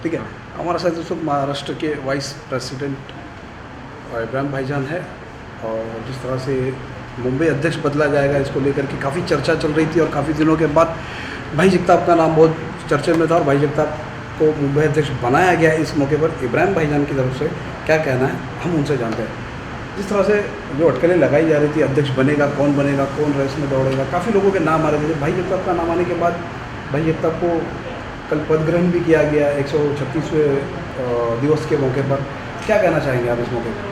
ठीक है। हमारे साथ इस वक्त महाराष्ट्र के वाइस प्रेसिडेंट इब्राहिम भाईजान है। और जिस तरह से मुंबई अध्यक्ष बदला जाएगा इसको लेकर के काफ़ी चर्चा चल रही थी और काफ़ी दिनों के बाद भाई जगताप का नाम बहुत चर्चे में था और भाई जगताप को मुंबई अध्यक्ष बनाया गया। इस मौके पर इब्राहिम भाईजान की तरफ से क्या कहना है हम उनसे जानते हैं। जिस तरह से जो अटकलें लगाई जा रही थी, अध्यक्ष बनेगा, कौन रेस में दौड़ेगा, काफ़ी लोगों के नाम आ रहे थे। भाई जगताप का नाम आने के बाद भाई जगताप को कल पद ग्रहण भी किया गया 136वें दिवस के मौके पर। क्या कहना चाहेंगे आप इस मौके पर?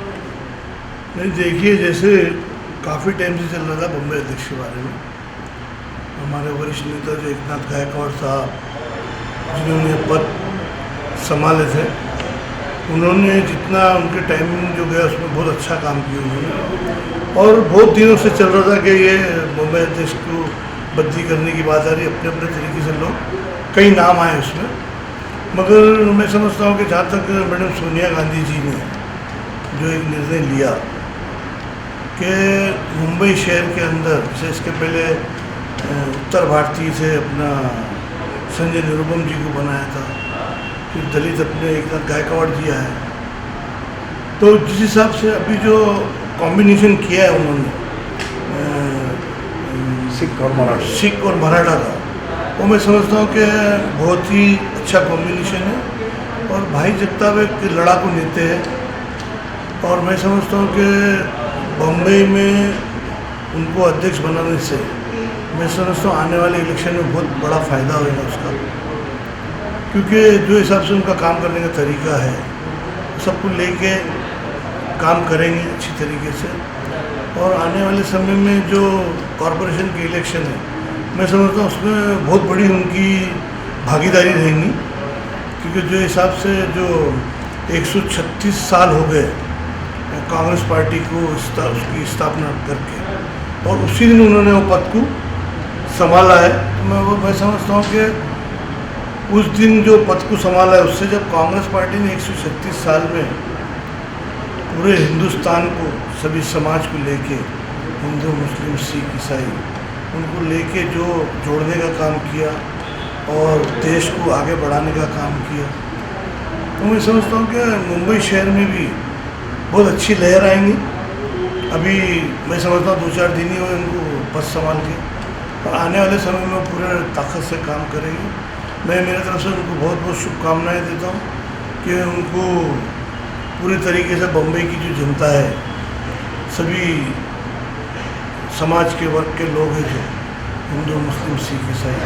नहीं, देखिए, जैसे काफ़ी टाइम से चल रहा था बम्बई अध्यक्ष के बारे में। हमारे वरिष्ठ नेता जो एकनाथ गायकवाड़ साहब, जिन्होंने पद संभाले थे, उन्होंने जितना उनके टाइमिंग जो गया उसमें बहुत अच्छा काम किया उन्होंने। और बहुत दिनों से चल रहा था कि ये मुंबई अध्यक्ष को बदली करने की बात आ रही। अपने अपने तरीके से लोग कई नाम आए उसमें, मगर मैं समझता हूँ कि जहाँ तक मैडम सोनिया गांधी जी ने जो एक निर्णय लिया कि मुंबई शहर के अंदर, जैसे इसके पहले उत्तर भारतीय से अपना संजय निरुपम जी को बनाया था, फिर दलित अपने एकनाथ गायकवाड़ जी आए, तो जिस हिसाब से अभी जो कॉम्बिनेशन किया है उन्होंने सिख और मराठा का, वो मैं समझता हूँ कि बहुत ही अच्छा कॉम्बिनेशन है। और भाई जगताप एक लड़ाकू नेता है और मैं समझता हूँ कि बम्बई में उनको अध्यक्ष बनाने से मैं समझता हूँ आने वाले इलेक्शन में बहुत बड़ा फ़ायदा होगा उसका, क्योंकि जो हिसाब से उनका काम करने का तरीका है सबको लेके काम करेंगे अच्छी तरीके से। और आने वाले समय में जो कॉरपोरेशन के इलेक्शन है, मैं समझता हूँ उसमें बहुत बड़ी उनकी भागीदारी रहेगी, क्योंकि जो हिसाब से जो 136 साल हो गए कांग्रेस पार्टी को उसकी स्थापना करके, और उसी दिन उन्होंने वो पद को संभाला है। तो मैं समझता हूँ कि उस दिन जो पद को संभाला है, उससे जब कांग्रेस पार्टी ने 136 साल में पूरे हिंदुस्तान को, सभी समाज को लेके, हिंदू मुस्लिम सिख ईसाई, उनको लेके जो जोड़ने का काम किया और देश को आगे बढ़ाने का काम किया, तो मैं समझता हूँ कि मुंबई शहर में भी बहुत अच्छी लहर आएंगी। अभी मैं समझता हूँ 2-4 दिन ही हुए उनको पद संभाल के, और आने वाले समय में पूरे ताकत से काम करेंगे। मैं मेरी तरफ से उनको बहुत बहुत शुभकामनाएं देता हूँ कि उनको पूरी तरीके से बम्बई की जो जनता है, सभी समाज के वर्ग के लोग हैं, जो हिंदू मुस्लिम सिख ईसाई,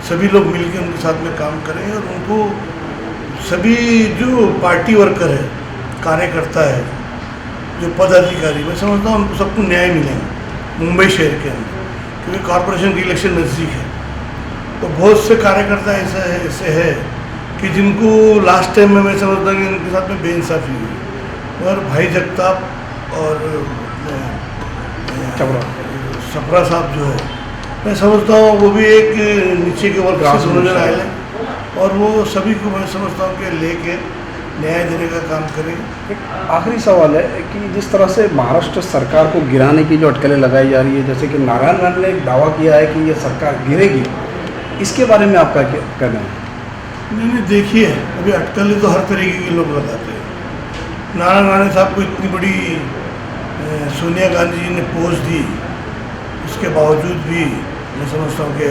सभी लोग मिलकर उनके साथ में काम करें। और उनको सभी जो पार्टी वर्कर है, कार्यकर्ता है, जो पदाधिकारी, मैं समझता हूँ उनको सबको न्याय मिलेगा मुंबई शहर के अंदर, क्योंकि कॉरपोरेशन की इलेक्शन नज़दीक है। तो बहुत से कार्यकर्ता ऐसे है कि जिनको लास्ट टाइम में मैं समझता हूँ कि उनके साथ में बेइंसाफ़ी हुई, और भाई जगताप और छपरा साहब जो है, मैं समझता हूँ वो भी एक नीचे के वर्ग से नजर आए हैं, और वो सभी को मैं समझता हूँ कि लेके न्याय देने का काम करें। एक आखिरी सवाल है कि जिस तरह से महाराष्ट्र सरकार को गिराने की जो अटकलें लगाई जा रही है, जैसे कि नारायण राणे ने एक दावा किया है कि ये सरकार गिरेगी, इसके बारे में आपका क्या कहना है? नहीं, देखिए, अभी अटकलें तो हर तरीके के लोग लगाते हैं। नारायण राणे साहब को इतनी बड़ी सोनिया गांधी जी ने पोस्ट दी, उसके बावजूद भी मैं समझता हूँ कि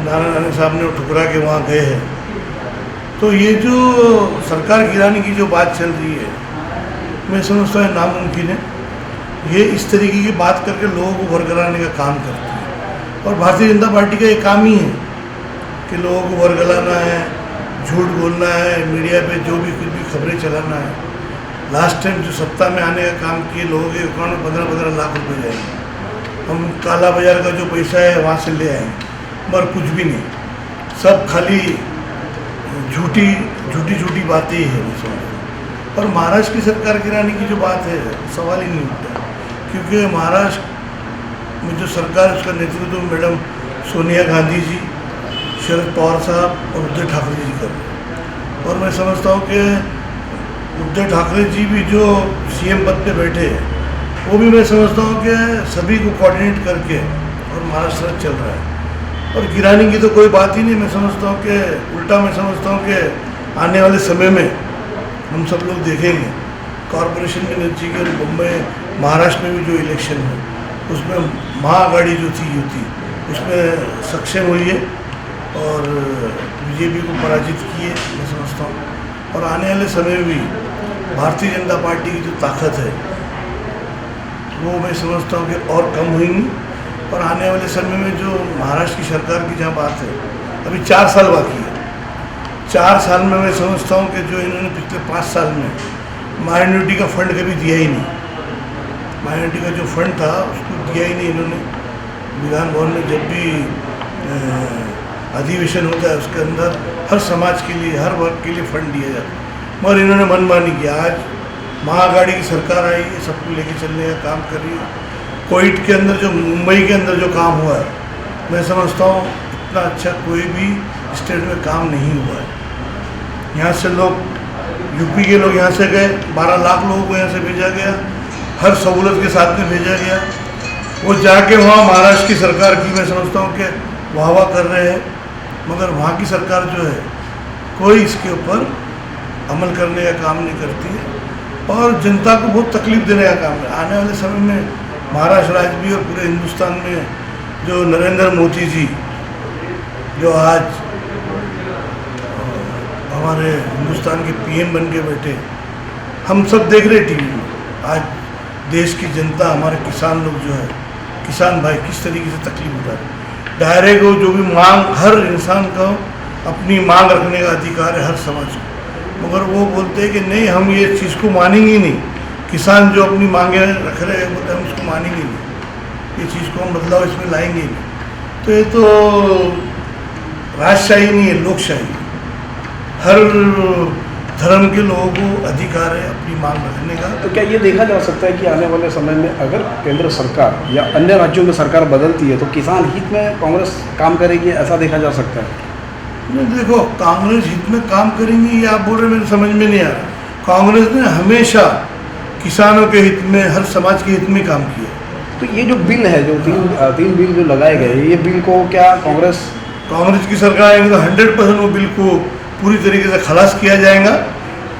नारायण राणे साहब ने ठुकरा के वहाँ गए हैं। तो ये जो सरकार गिराने की जो बात चल रही है, मैं समझता हूँ नामुमकिन है। ये इस तरीके की बात करके लोगों को भरगलाने का काम करती है, और भारतीय जनता पार्टी का ये काम ही है कि लोगों को भरगलाना है, झूठ बोलना है, मीडिया पे जो भी कुछ भी खबरें चलाना है। लास्ट टाइम जो सत्ता में आने का काम किए, लोगों के अकाउंट में 15-15 लाख रुपए जाएंगे, हम काला बाजार का जो पैसा है वहाँ से ले आएंगे, मगर कुछ भी नहीं, सब खाली झूठी बातें ही है। और महाराष्ट्र की सरकार गिराने की जो बात है, सवाल ही नहीं उठता, क्योंकि महाराष्ट्र में जो सरकार, उसका नेतृत्व मैडम सोनिया गांधी जी, शरद पवार साहब और उद्धव ठाकरे जी कर रहे हैं। और मैं समझता हूँ कि उद्धव ठाकरे जी भी जो सीएम पद पे बैठे हैं, वो भी मैं समझता हूँ कि सभी को कोऑर्डिनेट करके और महाराष्ट्र चल रहा है। और गिराने की तो कोई बात ही नहीं। मैं समझता हूँ कि उल्टा मैं समझता हूँ कि आने वाले समय में हम सब लोग देखेंगे कॉरपोरेशन के नतीजे और मुंबई महाराष्ट्र में भी जो इलेक्शन है उसमें महाआघाड़ी जो थी युति उसमें सक्षम हुई है और बीजेपी को पराजित किए मैं समझता हूँ। और आने वाले समय में भी भारतीय जनता पार्टी की जो ताकत है वो मैं समझता हूँ कि और कम हुई। और आने वाले समय में जो महाराष्ट्र की सरकार की जहाँ बात है अभी 4 साल बाकी है, 4 साल में मैं समझता हूँ कि जो इन्होंने पिछले 5 साल में माइनॉरिटी का फंड कभी दिया ही नहीं, माइनॉरिटी का जो फंड था उसको दिया ही नहीं इन्होंने। विधान भवन में जब भी अधिवेशन होता है उसके अंदर हर समाज के लिए हर वर्ग के लिए फंड दिया जाता है, मगर इन्होंने मनमानी किया। आज महाआघाड़ी की सरकार आई है, सबको लेके चलने का काम कर रही है। कोविड के अंदर जो मुंबई के अंदर जो काम हुआ है मैं समझता हूँ इतना अच्छा कोई भी स्टेट में काम नहीं हुआ है। यहाँ से लोग यूपी के लोग यहाँ से गए, 12 लाख लोगों को यहाँ से भेजा गया, हर सहूलत के साथ में भेजा गया। वो जाके वहाँ महाराष्ट्र की सरकार की मैं समझता हूँ कि वाहवा कर रहे हैं, मगर वहाँ की सरकार जो है कोई इसके ऊपर अमल करने का काम नहीं करती है और जनता को बहुत तकलीफ देने का काम है। आने वाले समय में महाराष्ट्र राज्य भी और पूरे हिंदुस्तान में जो नरेंद्र मोदी जी जो आज हमारे हिंदुस्तान के पीएम बन के बैठे, हम सब देख रहे टीवी में आज देश की जनता हमारे किसान लोग जो है किसान भाई किस तरीके से तकलीफ उठा रहे। डायरेक्ट वो जो भी मांग हर इंसान का अपनी मांग रखने का अधिकार है हर समाज को, मगर वो बोलते हैं कि नहीं हम ये चीज़ को मानेंगे नहीं। किसान जो अपनी मांगे रख रहे हैं बोलते हम उसको मानेंगे नहीं, ये चीज़ को हम बदलाव इसमें लाएंगे नहीं। तो ये तो राजशाही नहीं है, लोकशाही। हर धर्म के लोगों को अधिकार है अपनी मांग रखने का। तो क्या ये देखा जा सकता है कि आने वाले समय में अगर केंद्र सरकार या अन्य राज्यों में सरकार बदलती है तो किसान हित में कांग्रेस काम करेगी, ऐसा देखा जा सकता है? नहीं, देखो कांग्रेस हित में काम करेंगी ये आप बोल रहे मेरे समझ में नहीं आ रहा। कांग्रेस ने हमेशा किसानों के हित में हर समाज के हित में काम किया। तो ये जो बिल है जो तीन बिल जो लगाए गए, ये बिल को क्या कांग्रेस की सरकार आएगी तो 100% वो बिल को पूरी तरीके से खलास किया जाएगा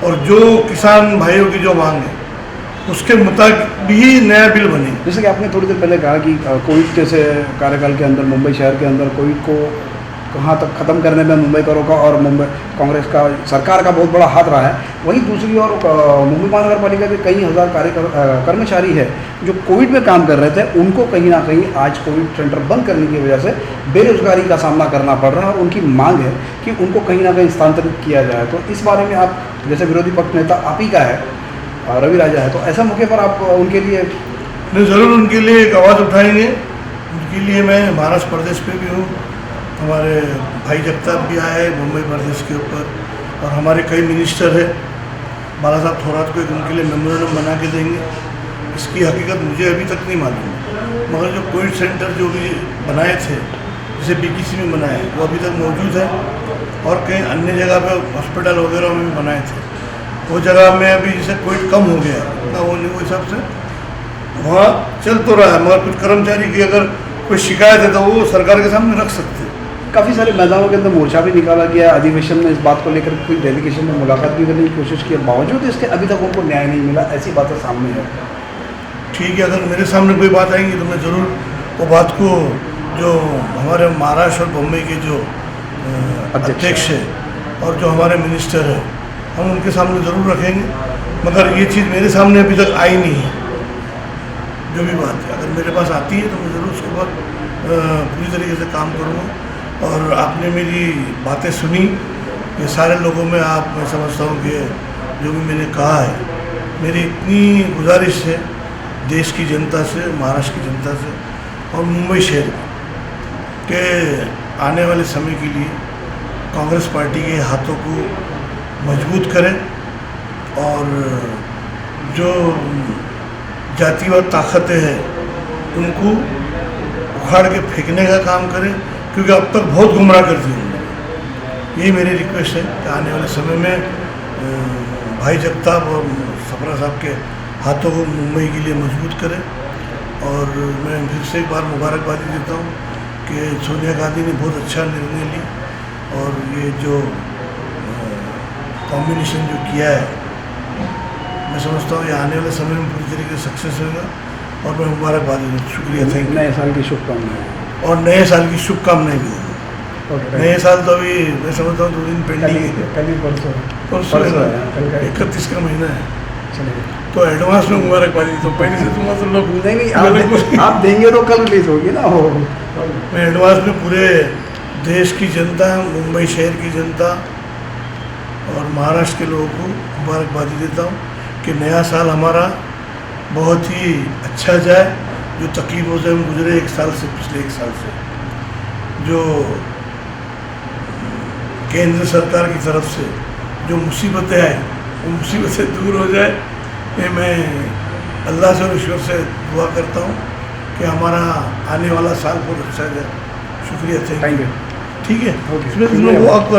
और जो किसान भाइयों की जो मांग है उसके मुताबिक भी नया बिल बनेगा। जैसे कि आपने थोड़ी देर पहले कहा कि कोविड जैसे कार्यकाल के अंदर मुंबई शहर के अंदर कोविड को कहाँ तक ख़त्म करने में मुंबई करों का और मुंबई कांग्रेस का सरकार का बहुत बड़ा हाथ रहा है। वहीं दूसरी ओर मुंबई महानगर पालिका के कई हज़ार कर्मचारी है जो कोविड में काम कर रहे थे, उनको कहीं ना कहीं आज कोविड सेंटर बंद करने की वजह से बेरोजगारी का सामना करना पड़ रहा है और उनकी मांग है कि उनको कहीं ना कहीं स्थानांतरित किया जाए। तो इस बारे में आप जैसे विरोधी पक्ष नेता आप ही का है रवि राजा है, तो ऐसा मौके पर आप उनके लिए ज़रूर उनके लिए एक आवाज़ उठाएंगे। उनके लिए मैं महाराष्ट्र प्रदेश पे भी हूँ, हमारे भाई जगताप भी आए हैं मुंबई प्रदेश के ऊपर और हमारे कई मिनिस्टर है। बाला साहब थोरात को एक उनके लिए मेमोरेंडम बना के देंगे। इसकी हकीकत मुझे अभी तक नहीं मालूम है, मगर जो कोविड सेंटर जो भी बनाए थे जैसे बीकीसी में बनाए वो अभी तक मौजूद है और कई अन्य जगह पे हॉस्पिटल वगैरह में भी बनाए थे। वो जगह में अभी जैसे कोविड कम हो गया उतना वो नहीं, वो हिसाब से वहाँ चल तो रहा है, मगर कुछ कर्मचारी की अगर कोई शिकायत है तो वो सरकार के सामने रख सकते हैं। काफ़ी सारे मैदानों के अंदर मोर्चा भी निकाला गया, अधिवेशन में इस बात को लेकर कोई डेलीगेशन में मुलाकात भी करने की कोशिश की, बावजूद इसके अभी तक उनको न्याय नहीं मिला, ऐसी बातें सामने है। ठीक है, अगर मेरे सामने कोई बात आएंगी तो मैं ज़रूर वो बात को जो हमारे महाराष्ट्र और बम्बई के जो अध्यक्ष है और जो हमारे मिनिस्टर है हम उनके सामने ज़रूर रखेंगे, मगर ये चीज़ मेरे सामने अभी तक आई नहीं है। जो भी बात है अगर मेरे पास आती है तो मैं ज़रूर उसके बाद पूरी तरीके से काम करूँगा। और आपने मेरी बातें सुनी, ये सारे लोगों में आप मैं समझता हूँ कि जो भी मैंने कहा है, मेरी इतनी गुजारिश है देश की जनता से, महाराष्ट्र की जनता से और मुंबई शहर के आने वाले समय के लिए कांग्रेस पार्टी के हाथों को मजबूत करें और जो जातिवाद ताकतें हैं उनको उखाड़ के फेंकने का काम करें, क्योंकि अब तक बहुत गुमराह कर दिए उन्होंने। यही मेरी रिक्वेस्ट है कि आने वाले समय में भाई जगताप और सपरा साहब के हाथों को मुंबई के लिए मजबूत करें। और मैं फिर से एक बार मुबारकबादी देता हूँ कि सोनिया गांधी ने बहुत अच्छा निर्णय ली और ये जो कॉम्बिनेशन जो किया है, मैं समझता हूँ ये आने वाले समय में पूरी तरीके से सक्सेस होगा और मैं मुबारकबाद दूँ। शुक्रिया, थैंक यू। नए साल की शुभकामनाएं। और नए साल की शुभकामनाएं भी देता हूँ। ओके, नए साल तो अभी मैं समझता हूँ 2 दिन पेंडिंग है। कल ही परसों परसों है परसों ना, है, कल का 31 का महीना है, चलेगा। तो एडवांस में मुबारकबादी तो पहले से तुम्हारा तो लोग नहीं आप देंगे तो कल रिलीज होगी ना वो। मैं एडवांस में पूरे देश की जनता, मुंबई शहर की जनता और महाराष्ट्र के लोगों को मुबारकबादी देता हूँ कि नया साल हमारा बहुत ही अच्छा जाए। जो तकलीफों से हम गुजरे 1 साल से, पिछले 1 साल से, जो केंद्र सरकार की तरफ से जो मुसीबतें आए वो मुसीबतें दूर हो जाए, ये मैं अल्लाह से और ईश्वर से दुआ करता हूँ कि हमारा आने वाला साल बहुत अच्छा जाए। शुक्रिया, थैंक थैंक यू। यू। ठीक है, ओके। इसमें तुम लोग वॉक